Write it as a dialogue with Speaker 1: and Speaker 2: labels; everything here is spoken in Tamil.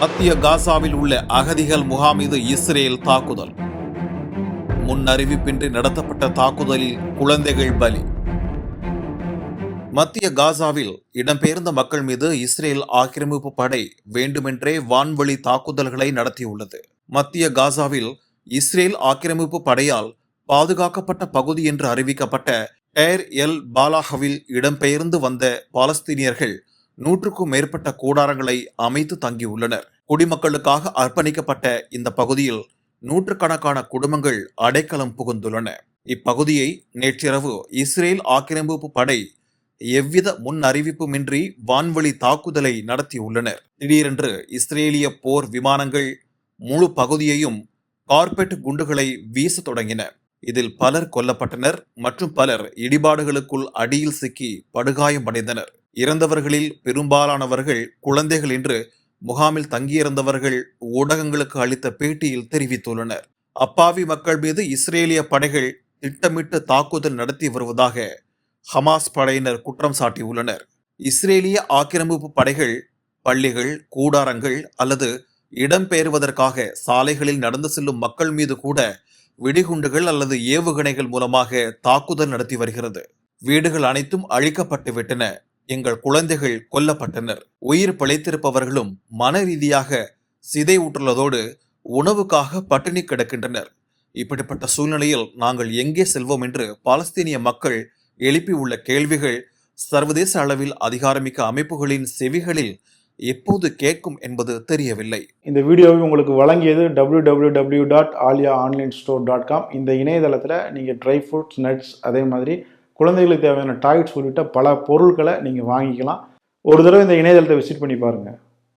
Speaker 1: மத்திய காசாவில் உள்ள அகதிகள் முகாம் மீது இஸ்ரேல் தாக்குதல். முன் அறிவிப்பின்றி நடத்தப்பட்ட தாக்குதலில் குழந்தைகள் பலி. மத்திய காசாவில் இடம்பெயர்ந்த மக்கள் மீது இஸ்ரேல் ஆக்கிரமிப்பு படை வேண்டுமென்றே வான்வழி தாக்குதல்களை நடத்தியுள்ளது. மத்திய காசாவில் இஸ்ரேல் ஆக்கிரமிப்பு படையால் பாதுகாக்கப்பட்ட பகுதி என்று அறிவிக்கப்பட்ட டேர் எல் பாலாஹவில் இடம்பெயர்ந்து வந்த பாலஸ்தீனியர்கள் 100க்கும் மேற்பட்ட கூடாரங்களை அமைத்து தங்கியுள்ளனர். குடிமக்களுக்காக அர்ப்பணிக்கப்பட்ட இந்த பகுதியில் நூற்றுக்கணக்கான குடும்பங்கள் அடைக்கலம் புகுந்துள்ளன. இப்பகுதியை நேற்றிரவு இஸ்ரேல் ஆக்கிரமிப்பு படை எவ்வித முன் அறிவிப்புமின்றி வான்வழி தாக்குதலை நடத்தியுள்ளனர். திடீரென்று இஸ்ரேலிய போர் விமானங்கள் முழு பகுதியையும் கார்பெட் குண்டுகளை வீச தொடங்கின. இதில் பலர் கொல்லப்பட்டனர் மற்றும் பலர் இடிபாடுகளுக்குள் அடியில் சிக்கி படுகாயமடைந்தனர். இறந்தவர்களில் பெரும்பாலானவர்கள் குழந்தைகள் என்று முகாமில் தங்கியிருந்தவர்கள் ஊடகங்களுக்கு அளித்த பேட்டியில் தெரிவித்துள்ளனர். அப்பாவி மக்கள் மீது இஸ்ரேலிய படைகள் திட்டமிட்டு தாக்குதல் நடத்தி வருவதாக ஹமாஸ் படையினர் குற்றம் சாட்டியுள்ளனர். இஸ்ரேலிய ஆக்கிரமிப்பு படைகள் பள்ளிகள், கூடாரங்கள் அல்லது இடம்பெயர்வதற்காக சாலைகளில் நடந்து செல்லும் மக்கள் மீது கூட வெடிகுண்டுகள் அல்லது ஏவுகணைகள் மூலமாக தாக்குதல் நடத்தி வருகிறது. வீடுகள் அனைத்தும் அழிக்கப்பட்டு விட்டன. எங்கள் குழந்தைகள் கொல்லப்பட்டனர். உயிர் பிழைத்திருப்பவர்களும் மன ரீதியாக சிதைவுற்றுள்ளதோடு உணவுக்காக பட்டினி கிடக்கின்றனர். இப்படிப்பட்ட சூழ்நிலையில் நாங்கள் எங்கே செல்வோம் என்று பாலஸ்தீனிய மக்கள் எழுப்பியுள்ள கேள்விகள் சர்வதேச அளவில் அதிகாரமிக்க அமைப்புகளின் செவிகளில் எப்போது கேட்கும் என்பது தெரியவில்லை.
Speaker 2: இந்த வீடியோவை உங்களுக்கு வழங்கியது www.aliaonlinestore.com. இந்த இணையதளத்தில் நீங்கள் ட்ரை ஃப்ரூட்ஸ், நட்ஸ், அதே மாதிரி குழந்தைகளுக்கு தேவையான டாய்ஸ் உள்ளிட்ட பல பொருட்களை நீங்கள் வாங்கிக்கலாம். ஒரு தடவை இந்த இணையதளத்தை விசிட் பண்ணி பாருங்கள்.